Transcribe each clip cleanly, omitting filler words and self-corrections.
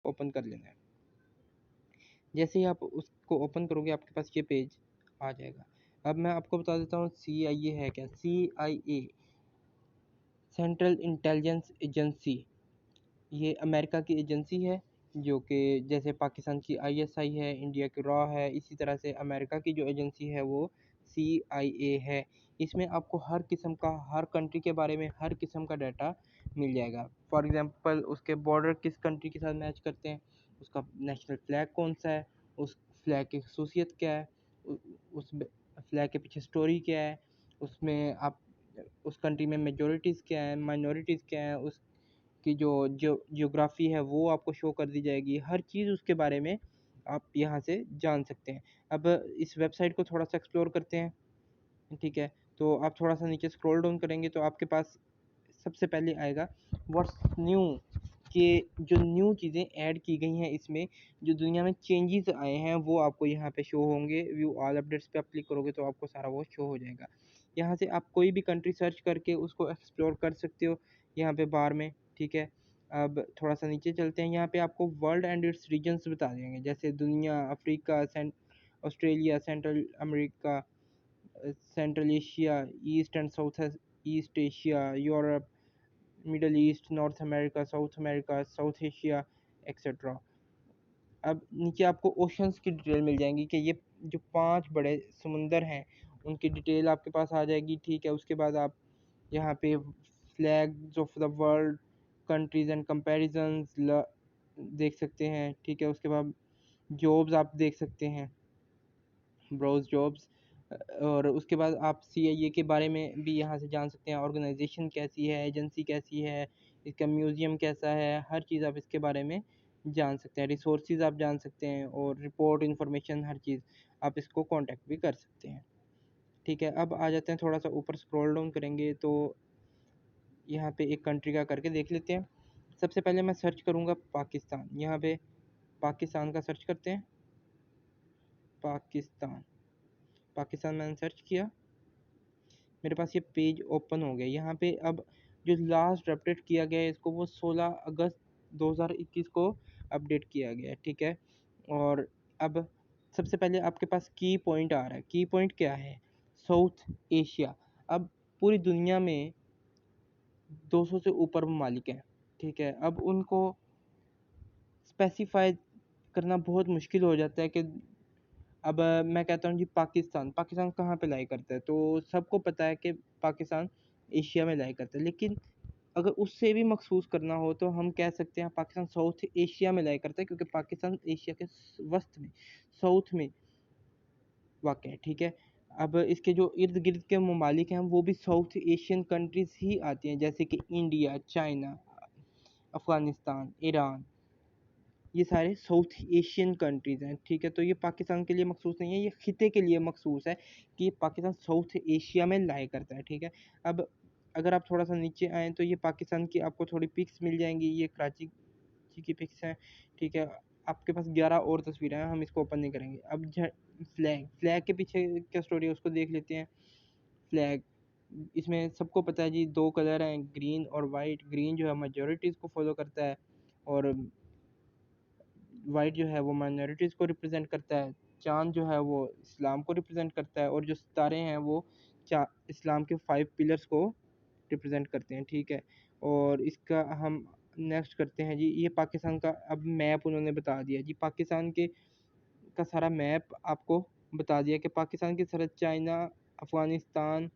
Open कर लेना है। जैसे ही आप उसको ओपन करोगे आपके पास ये पेज आ जाएगा। अब मैं आपको बता देता हूँ CIA है क्या। CIA सेंट्रल इंटेलिजेंस एजेंसी, ये अमेरिका की एजेंसी है, जो कि जैसे पाकिस्तान की ISI है, इंडिया की रॉ है, इसी तरह से अमेरिका की जो एजेंसी है वो CIA है। इसमें आपको हर किस्म का, हर कंट्री के बारे में हर किस्म का डाटा मिल जाएगा। फॉर एग्जांपल उसके बॉर्डर किस कंट्री के साथ मैच करते हैं, उसका नेशनल फ्लैग कौन सा है, उस फ्लैग की खसूसियत क्या है, उस फ्लैग के पीछे स्टोरी क्या है, उसमें आप उस कंट्री में मेजोरिटीज़ क्या है, माइनॉरिटीज़ क्या है, उस की जो जियोग्राफी है वो आपको शो कर दी जाएगी। हर चीज़ उसके बारे में आप यहाँ से जान सकते हैं। अब इस वेबसाइट को थोड़ा सा एक्सप्लोर करते हैं, ठीक है। तो आप थोड़ा सा नीचे स्क्रॉल डाउन करेंगे तो आपके पास सबसे पहले आएगा व्हाट्स न्यू, कि जो न्यू चीज़ें ऐड की गई हैं इसमें, जो दुनिया में चेंजेस आए हैं वो आपको यहाँ पे शो होंगे। व्यू ऑल अपडेट्स पे आप क्लिक करोगे तो आपको सारा वो शो हो जाएगा। यहाँ से आप कोई भी कंट्री सर्च करके उसको एक्सप्लोर कर सकते हो यहाँ पे बार में, ठीक है। अब थोड़ा सा नीचे चलते हैं, यहाँ पे आपको वर्ल्ड एंड इट्स रीजन्स बता देंगे, जैसे दुनिया, Africa, Australia, central America, central Asia, east and south east Asia, Europe, middle east, north America, south Asia, etcetera. अब नीचे आपको ओशंस की डिटेल मिल जाएंगी कि ये जो 5 बड़े समुंदर हैं उनकी डिटेल आपके पास आ जाएगी, ठीक है। उसके बाद आप यहाँ पे flags of the world, countries and comparisons देख सकते हैं, ठीक है। उसके बाद जॉब्स आप देख सकते हैं, ब्राउज जॉब्स। और उसके बाद आप CIA के बारे में भी यहाँ से जान सकते हैं, ऑर्गेनाइजेशन कैसी है, एजेंसी कैसी है, इसका म्यूज़ियम कैसा है, हर चीज़ आप इसके बारे में जान सकते हैं। रिसोर्सेज आप जान सकते हैं और रिपोर्ट इन्फॉर्मेशन, हर चीज़ आप इसको कांटेक्ट भी कर सकते हैं, ठीक है। अब आ जाते हैं, थोड़ा सा ऊपर स्क्रॉल डाउन करेंगे तो यहाँ पे एक कंट्री का करके देख लेते हैं। सबसे पहले मैं सर्च करूँगा पाकिस्तान, यहाँ पे पाकिस्तान का सर्च करते हैं। पाकिस्तान, पाकिस्तान मैंने सर्च किया, मेरे पास ये पेज ओपन हो गया। यहाँ पे अब जो लास्ट अपडेट किया गया है इसको, वो 16 अगस्त 2021 को अपडेट किया गया है, ठीक है। और अब सबसे पहले आपके पास की पॉइंट आ रहा है। की पॉइंट क्या है? South Asia. अब पूरी दुनिया में 200 से ऊपर ममालिक हैं, ठीक है। अब उनको स्पेसिफाई करना बहुत मुश्किल हो जाता है कि अब मैं कहता हूँ जी पाकिस्तान, पाकिस्तान कहाँ पे लाई करता है, तो सबको पता है कि पाकिस्तान एशिया में लाई करता है। लेकिन अगर उससे भी मखसूस करना हो तो हम कह सकते हैं पाकिस्तान साउथ एशिया में लाई करता है, क्योंकि पाकिस्तान एशिया के वस्त में, साउथ में वाक़ है, ठीक है। अब इसके जो इर्द गिर्द के ममालिक हैं वो भी साउथ एशियन कंट्रीज़ ही आती हैं, जैसे कि इंडिया, चाइना, अफ़गानिस्तान, ईरान, ये सारे साउथ एशियन कंट्रीज़ हैं, ठीक है। तो ये पाकिस्तान के लिए मखसूस नहीं है, ये खिते के लिए मखसूस है कि पाकिस्तान साउथ एशिया में लाई करता है, ठीक है। अब अगर आप थोड़ा सा नीचे आएँ तो ये पाकिस्तान की आपको थोड़ी पिक्स मिल जाएंगी, ये कराची की पिक्स हैं, ठीक है। आपके पास 11 और तस्वीरें हैं, हम इसको ओपन नहीं करेंगे। अब फ्लैग, फ्लैग के पीछे क्या स्टोरी है उसको देख लेते हैं। फ्लैग, इसमें सबको पता है जी, 2 कलर हैं, ग्रीन और वाइट। ग्रीन जो है मेजॉरिटीज़ को फॉलो करता है और वाइट जो है वो माइनॉरिटीज़ को रिप्रेजेंट करता है। चाँद जो है वो इस्लाम को रिप्रेजेंट करता है और जो सितारे हैं वो चा इस्लाम के 5 पिलर्स को रिप्रेजेंट करते हैं, ठीक है। और इसका हम नेक्स्ट करते हैं जी, ये पाकिस्तान का अब मैप उन्होंने बता दिया जी। पाकिस्तान के का सारा मैप आपको बता दिया कि पाकिस्तान की सरहद चाइना, अफ़गानिस्तान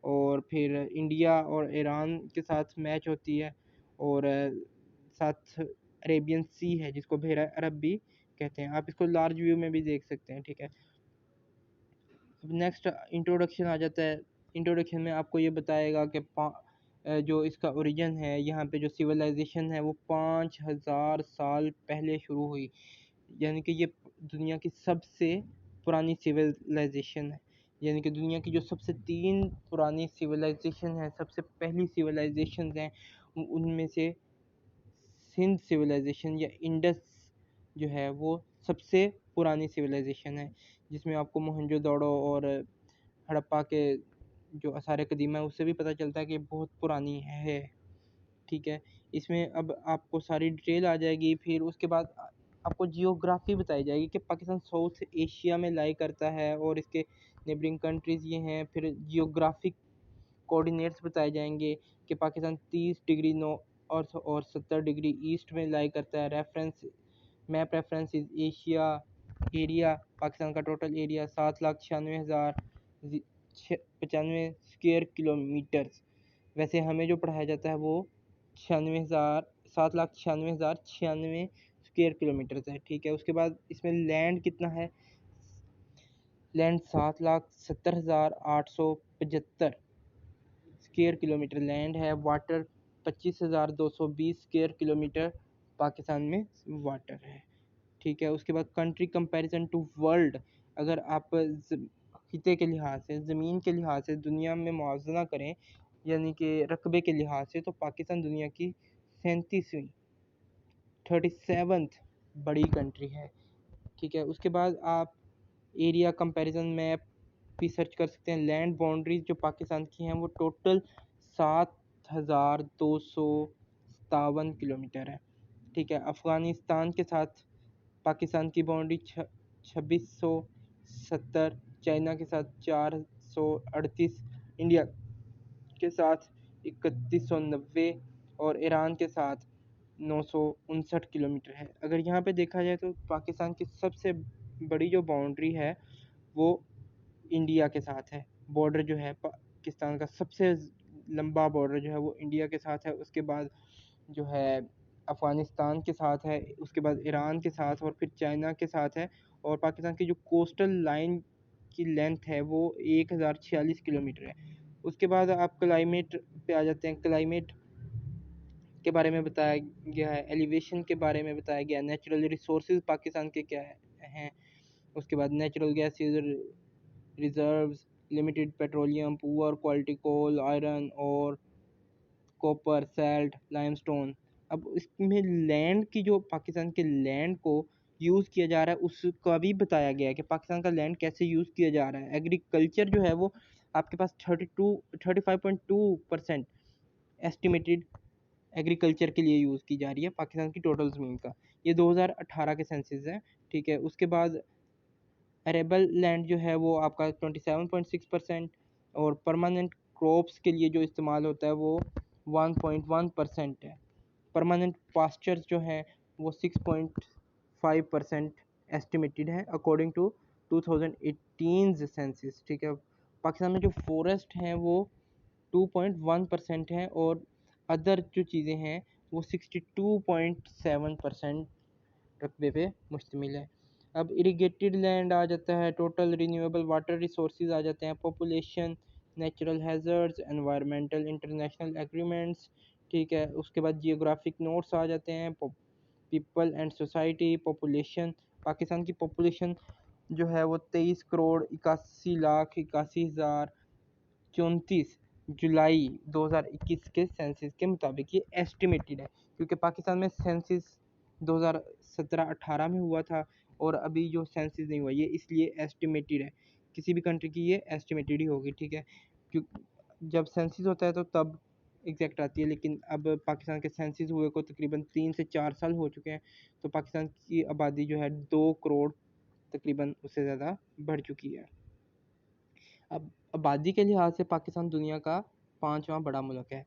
और फिर इंडिया और ईरान के साथ मैच होती है, और साथ अरेबियन सी है जिसको बहरा अरब भी कहते हैं। आप इसको लार्ज व्यू में भी देख सकते हैं, ठीक है। अब नेक्स्ट इंट्रोडक्शन आ जाता है। इंट्रोडक्शन में आपको ये बताएगा कि जो इसका ओरिजिन है, यहाँ पे जो सिविलाइजेशन है वो 5000 साल पहले शुरू हुई, यानी कि ये दुनिया की सबसे पुरानी सिविलाइजेशन है। यानी कि दुनिया की जो सबसे 3 पुरानी सिविलाइजेशन है, सबसे पहली सिविलाइजेशन हैं, उनमें से सिंध सिविलाइजेशन या इंडस जो है वो सबसे पुरानी सिविलाइजेशन है, जिसमें आपको मोहनजोदड़ो और हड़प्पा के जो आसार कदीमा है उससे भी पता चलता है कि बहुत पुरानी है, ठीक है। इसमें अब आपको सारी डिटेल आ जाएगी। फिर उसके बाद आपको जियोग्राफी बताई जाएगी कि पाकिस्तान साउथ एशिया में लाई करता है और इसके नेबरिंग कंट्रीज़ ये हैं। फिर जियोग्राफिक कोऑर्डिनेट्स बताए जाएंगे कि पाकिस्तान 30 डिग्री नॉर्थ और 70 डिग्री ईस्ट में लाई करता है। Map reference is Asia area, Pakistan का टोटल एरिया 7,96,95 स्क्वायर किलोमीटर्स। वैसे हमें जो पढ़ाया जाता है वो 7,96,96 स्क्वायर किलोमीटर्स है, ठीक है। उसके बाद इसमें लैंड कितना है, लैंड 7,70,875 स्क्वायर किलोमीटर लैंड है। वाटर 25,220 स्क्वायर किलोमीटर पाकिस्तान में वाटर है, ठीक है। उसके बाद कंट्री कंपैरिजन टू वर्ल्ड, अगर आप खिते के लिहाज से, ज़मीन के लिहाज से दुनिया में मुआवजा करें, यानी कि रकबे के लिहाज से, तो पाकिस्तान दुनिया की 37वीं 37th बड़ी कंट्री है, ठीक है। उसके बाद आप एरिया कंपैरिजन मैप भी सर्च कर सकते हैं। लैंड बाउंड्रीज जो पाकिस्तान की हैं वो टोटल 7,257 किलोमीटर है, ठीक है। अफ़गानिस्तान के साथ पाकिस्तान की बाउंड्री 2670, चाइना के साथ 438, इंडिया के साथ 3190 और ईरान के साथ 959 किलोमीटर है। अगर यहाँ पे देखा जाए तो पाकिस्तान की सबसे बड़ी जो बाउंड्री है वो इंडिया के साथ है। बॉर्डर जो है पाकिस्तान का सबसे लंबा बॉर्डर जो है वो इंडिया के साथ है। उसके बाद जो है अफ़गानिस्तान के साथ है, उसके बाद ईरान के साथ और फिर चाइना के साथ है। और पाकिस्तान की जो कोस्टल लाइन की लेंथ है वो 1046 किलोमीटर है। उसके बाद आप क्लाइमेट पे आ जाते हैं। क्लाइमेट के बारे में बताया गया है, एलिवेशन के बारे में बताया गया है, नेचुरल रिसोर्सेज पाकिस्तान के क्या हैं। उसके बाद natural gas reserves, limited petroleum, poor quality coal, iron और कॉपर, सैल्ट, लाइमस्टोन। अब इसमें लैंड की जो पाकिस्तान के लैंड को यूज़ किया जा रहा है उसका भी बताया गया है कि पाकिस्तान का लैंड कैसे यूज़ किया जा रहा है। एग्रीकल्चर जो है वो आपके पास 35.2% एस्टिमेटेड एग्रीकल्चर के लिए यूज़ की जा रही है पाकिस्तान की टोटल ज़मीन का। ये 2018 के सेंसस है, ठीक है। उसके बाद अरेबल लैंड जो है वो आपका 27.6% और परमानेंट क्रॉप्स के लिए जो इस्तेमाल होता है वो 1.1% है। परमानेंट पास्चर्स जो हैं वो 6.5% एस्टिमेटेड है अकॉर्डिंग टू 2018 सेंसस, ठीक है। पाकिस्तान में जो फॉरेस्ट हैं वो 2.1% है और अदर जो चीज़ें हैं वो 62.7% रकबे पे मुश्तमिल है। अब इरिगेटेड लैंड आ जाता है, टोटल रिन्यूएबल वाटर रिसोर्सेज आ जाते हैं, population, natural hazards, environmental international agreements, ठीक है। उसके बाद जियोग्राफिक नोट्स आ जाते हैं, people and society, population. Pakistan की पॉपुलेशन जो है वो 23,81,81,034 जुलाई 2021 के सेंसस के मुताबिक ये एस्टिमेटेड है, क्योंकि पाकिस्तान में सेंसस 2017-18 में हुआ था और अभी जो सेंसस नहीं हुआ ये इसलिए एस्टिमेटेड है। किसी भी कंट्री की ये एस्टिमेटेड ही होगी, ठीक है। क्यों, जब सेंसस होता है तो तब एग्जैक्ट आती है, लेकिन अब पाकिस्तान के सेंसस हुए को तकरीबन 3 से 4 साल हो चुके हैं, तो पाकिस्तान की आबादी जो है 2 करोड़ तकरीबन उससे ज़्यादा बढ़ चुकी है। अब आबादी के लिहाज से पाकिस्तान दुनिया का 5वां बड़ा मुल्क है।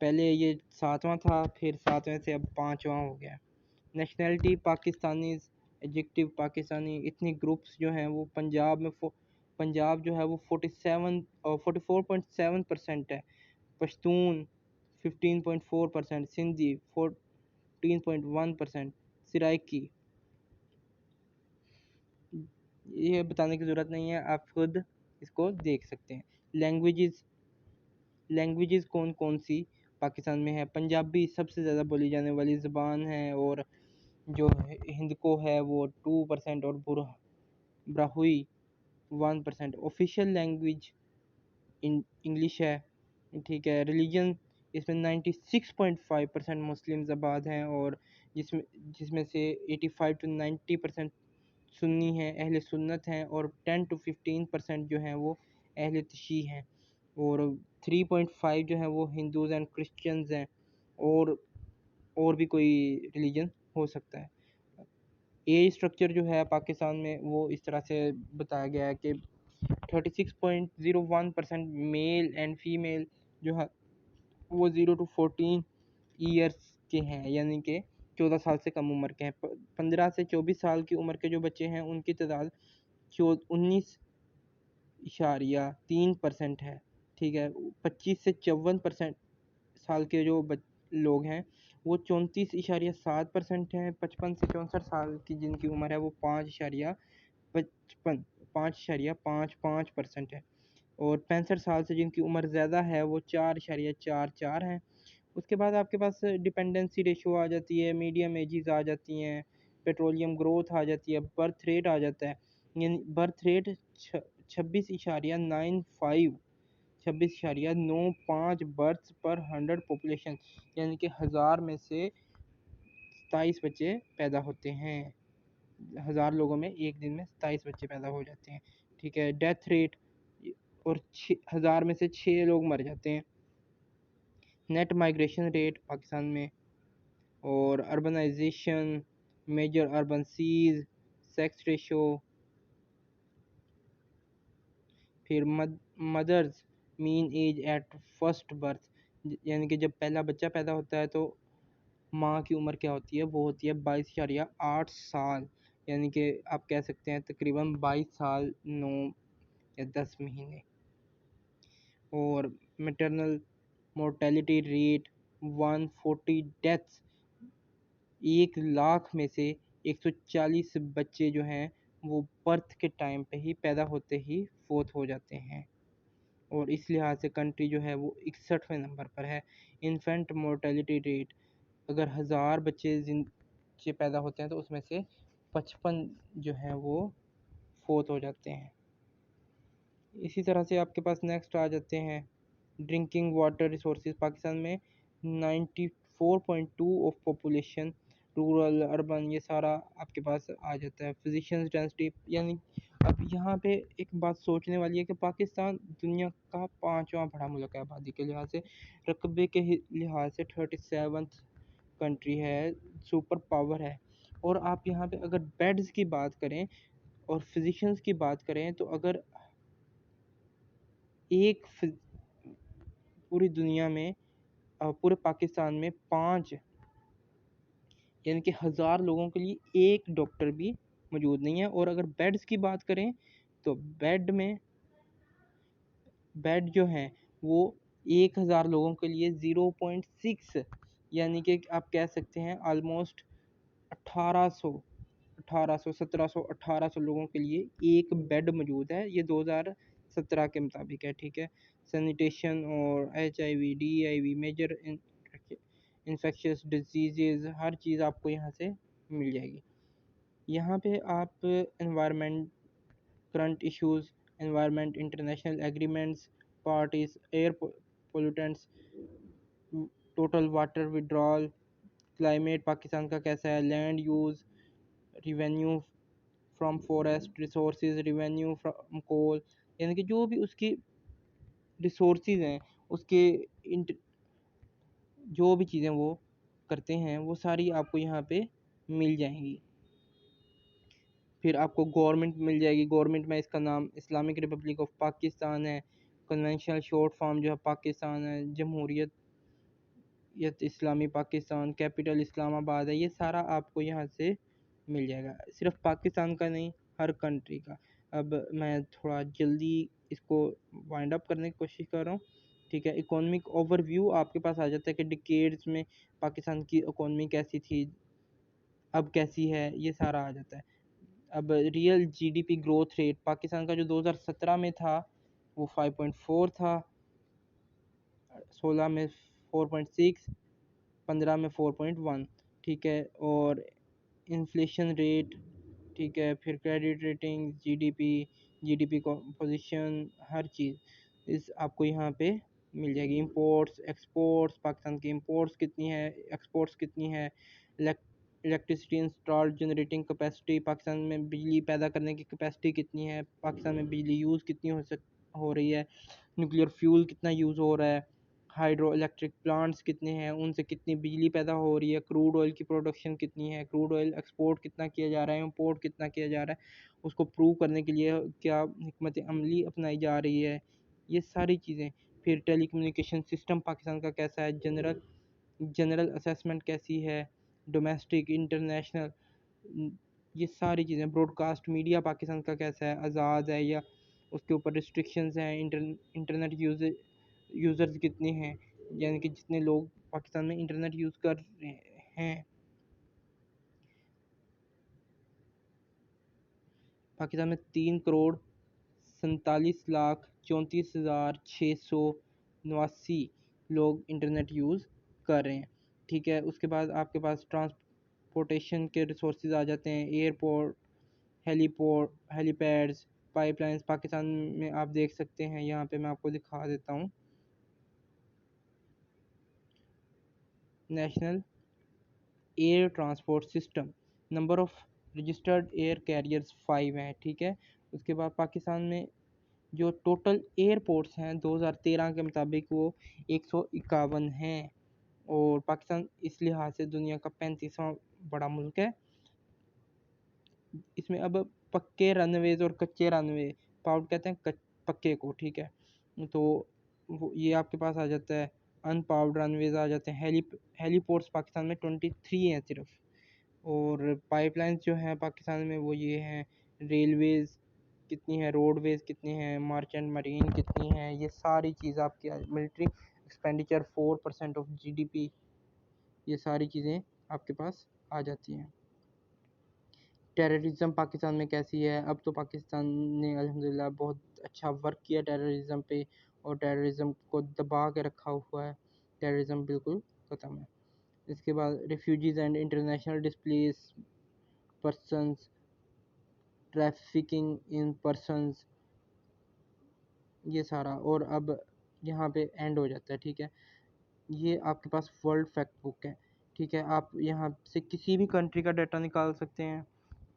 पहले ये 7वां था, फिर 7वें से अब 5वां हो गया। नेशनैलिटी पाकिस्तानी, एडजेक्टिव पाकिस्तानी, इतनी ग्रुप्स जो हैं वो पंजाब जो है वो 44.7% है। पश्तून 15.4%, सिंधी 14.1%, सराइकी, ये बताने की ज़रूरत नहीं है, आप खुद इसको देख सकते हैं। लैंग्वेजेस लैंग्वेजेस कौन कौन सी पाकिस्तान में है। पंजाबी सबसे ज़्यादा बोली जाने वाली ज़बान है और जो हिंदको है वो 2% और ब्राहुई 1%। ऑफिशियल लैंग्वेज इंग्लिश है, ठीक है। रिलीजन इसमें 96.5% मुस्लिम्स आबाद हैं और जिसमें जिसमें से 85 to 90% सुन्नी हैं, अहले सुन्नत हैं और 10 to 15% जो हैं वो अहले तशी हैं और 3.5 जो हैं वो हिंदूज़ एंड क्रिश्चियंस हैं और और भी कोई रिलीजन हो सकता है। एज स्ट्रक्चर जो है पाकिस्तान में वो इस तरह से बताया गया है कि 36.01% मेल एंड फीमेल जो है वो 0 to 14 ईयर्स के हैं, यानी कि 14 साल से कम उम्र के हैं। 15 से 24 साल की उम्र के जो बच्चे हैं उनकी तादाद 19.3% है। ठीक है, 25 से 54% साल के जो लोग हैं वो 34.7% हैं। 55 से 64 साल की जिनकी उम्र है वो 5.55% है। और 65 साल से जिनकी उम्र ज़्यादा है वो 4.44 हैं। उसके बाद आपके पास डिपेंडेंसी रेशो आ जाती है, मीडियम एजेस आ जाती हैं, पेट्रोलियम ग्रोथ आ जाती है, बर्थ रेट आ जाता है। यानी बर्थ रेट 26.95 26.95 बर्थ पर 100 पॉपुलेशन, यानी कि 1000 में से 27 बच्चे पैदा होते हैं। 1000 लोगों में एक दिन में 27 बच्चे पैदा हो जाते हैं। ठीक है, डेथ रेट और 1000 में से 6 लोग मर जाते हैं। नेट माइग्रेशन रेट पाकिस्तान में, और अर्बनाइजेशन, मेजर अर्बन सीज, सेक्स रेशो, फिर mothers mean age at first birth, यानी कि जब पहला बच्चा पैदा होता है तो माँ की उम्र क्या होती है, वो होती है 22.8 साल, यानी कि आप कह सकते हैं तकरीबन 22 साल 9 या 10 महीने। और maternal mortality rate 140 deaths, 1 lakh में से 140 बच्चे जो हैं वो बर्थ के टाइम पे ही, पैदा होते ही फोत हो जाते हैं। और इस लिहाज से कंट्री जो है वो 61वें नंबर पर है। इन्फेंट मोर्टेलिटी रेट, अगर 1000 बच्चे पैदा होते हैं तो उसमें से 55 जो हैं वो फोत हो जाते हैं। इसी तरह से आपके पास नेक्स्ट आ जाते हैं ड्रिंकिंग वाटर रिसोर्सेज। पाकिस्तान में 94.2 ऑफ पॉपुलेशन रूरल अर्बन, ये सारा आपके पास आ जाता है। फिजिशियंस डेंसिटी, यानी अब यहाँ पे एक बात सोचने वाली है कि पाकिस्तान दुनिया का 5वां बड़ा मुल्क है आबादी के लिहाज से, रकबे के लिहाज से 37th कंट्री है, सुपर पावर है। और आप यहाँ पे अगर बेड्स की बात करें और फिजिशियंस की बात करें तो अगर एक पूरी दुनिया में पूरे पाकिस्तान में 5 यानी कि 1000 लोगों के लिए एक डॉक्टर भी मौजूद नहीं है। और अगर बेड्स की बात करें तो बेड जो हैं वो 1000 लोगों के लिए 0.6, यानी कि आप कह सकते हैं ऑलमोस्ट 1800 1700 1800 लोगों के लिए एक बेड मौजूद है। ये 2017 के मुताबिक है। ठीक है, सैनिटेशन और HIV, DIV, major infectious diseases, हर चीज़ आपको यहाँ से मिल जाएगी। यहाँ पे आप environment, current issues, environment, international agreements, parties, air pollutants, total water withdrawal, climate Pakistan का कैसा है, land use, revenue from forest resources, revenue from coal, यानी कि जो भी उसकी रिसोर्सेज हैं उसके जो भी चीज़ें वो करते हैं वो सारी आपको यहाँ पे मिल जाएंगी। फिर आपको गवर्नमेंट मिल जाएगी। गवर्नमेंट में इसका नाम इस्लामिक रिपब्लिक ऑफ पाकिस्तान है। कन्वेंशनल शॉर्ट फॉर्म जो है पाकिस्तान है। जमहूरियत इस्लामी पाकिस्तान, कैपिटल इस्लामाबाद है। ये सारा आपको यहाँ से मिल जाएगा, सिर्फ पाकिस्तान का नहीं, हर कंट्री का। अब मैं थोड़ा जल्दी इसको वाइंड अप करने की कोशिश कर रहा हूँ। ठीक है, इकोनॉमिक ओवरव्यू आपके पास आ जाता है कि डिकेड्स में पाकिस्तान की इकोनॉमी कैसी थी, अब कैसी है, ये सारा आ जाता है। अब real GDP growth rate Pakistan का जो 2017 में था वो 5.4 था, 16 में 4.6, 15 में 4.1। ठीक है, और इन्फ्लेशन रेट, ठीक है, फिर क्रेडिट रेटिंग, जीडीपी पोजीशन, हर चीज़ इस आपको यहाँ पे मिल जाएगी। इंपोर्ट्स एक्सपोर्ट्स, पाकिस्तान की इंपोर्ट्स कितनी है, एक्सपोर्ट्स कितनी है, electricity installed generating capacity, Pakistan में बिजली पैदा करने की कैपेसिटी कितनी है, पाकिस्तान में बिजली यूज़ कितनी हो रही है, न्यूक्लियर फ्यूल कितना यूज़ हो रहा है, हाइड्रो इलेक्ट्रिक प्लांट्स कितने हैं, उनसे कितनी बिजली पैदा हो रही है, क्रूड ऑयल की प्रोडक्शन कितनी है, क्रूड ऑयल एक्सपोर्ट कितना किया जा रहा है, इम्पोर्ट कितना किया जा रहा है, उसको प्रूव करने के लिए क्या हिकमत अमली अपनाई जा रही है, ये सारी चीज़ें। फिर टेलीकम्युनिकेशन सिस्टम पाकिस्तान का कैसा है, जनरल जनरल असेसमेंट कैसी है, डोमेस्टिक इंटरनेशनल, ये सारी चीज़ें। ब्रॉडकास्ट मीडिया पाकिस्तान का कैसा है, आज़ाद है या उसके ऊपर रिस्ट्रिक्शंस हैं, इंटरनेट यूज़र्स कितने हैं, यानी कि जितने लोग पाकिस्तान में इंटरनेट यूज़ कर रहे हैं। पाकिस्तान में 3,47,34,689 लोग इंटरनेट यूज़ कर रहे हैं। ठीक है, उसके बाद आपके पास ट्रांसपोर्टेशन के रिसोर्सेज आ जाते हैं, एयरपोर्ट, हेलीपैड्स, पाइपलाइंस। पाकिस्तान में आप देख सकते हैं, यहाँ पे मैं आपको दिखा देता हूँ, national air transport system, number of registered air carriers 5 हैं। ठीक है, उसके बाद पाकिस्तान में जो टोटल एयरपोर्ट्स हैं 2013 के मुताबिक वो 151 हैं, और पाकिस्तान इस लिहाज से दुनिया का 35वां बड़ा मुल्क है। इसमें अब पक्के रनवेज और कच्चे रनवे, पाउड कहते हैं पक्के को। ठीक है, तो ये आपके पास आ जाता है, अनपावर्ड रनवेज आ जाते हैं। हेलीपोर्ट्स पाकिस्तान में 23 हैं सिर्फ, और पाइपलाइंस जो हैं पाकिस्तान में वो ये हैं, रेलवेज़ कितनी है, रोडवेज़ कितनी हैं, मर्चेंट मरीन कितनी हैं, ये सारी चीज़ आपकी। मिलिट्री एक्सपेंडिचर 4% ऑफ जीडीपी, ये सारी चीज़ें आपके पास आ जाती हैं। टेररिज्म पाकिस्तान में कैसी है, अब तो पाकिस्तान ने अल्हम्दुलिल्लाह बहुत अच्छा वर्क किया टेररिज्म पे, और टेररिज्म को दबा के रखा हुआ है, टेररिज्म बिल्कुल ख़त्म है। इसके बाद refugees and international displace persons, trafficking in persons, ये सारा, और अब यहाँ पे एंड हो जाता है। ठीक है, ये आपके पास वर्ल्ड फैक्ट बुक है। ठीक है, आप यहाँ से किसी भी कंट्री का डाटा निकाल सकते हैं,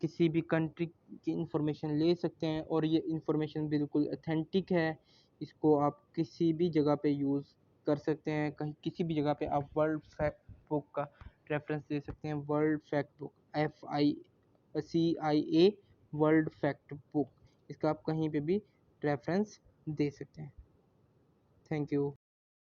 किसी भी कंट्री की इंफॉर्मेशन ले सकते हैं, और ये इंफॉर्मेशन बिल्कुल अथेंटिक है। इसको आप किसी भी जगह पे यूज़ कर सकते हैं, कहीं किसी भी जगह पे आप वर्ल्ड फैक्ट बुक का रेफरेंस दे सकते हैं। World fact book, CIA world fact book, इसका आप कहीं पे भी रेफरेंस दे सकते हैं। Thank you.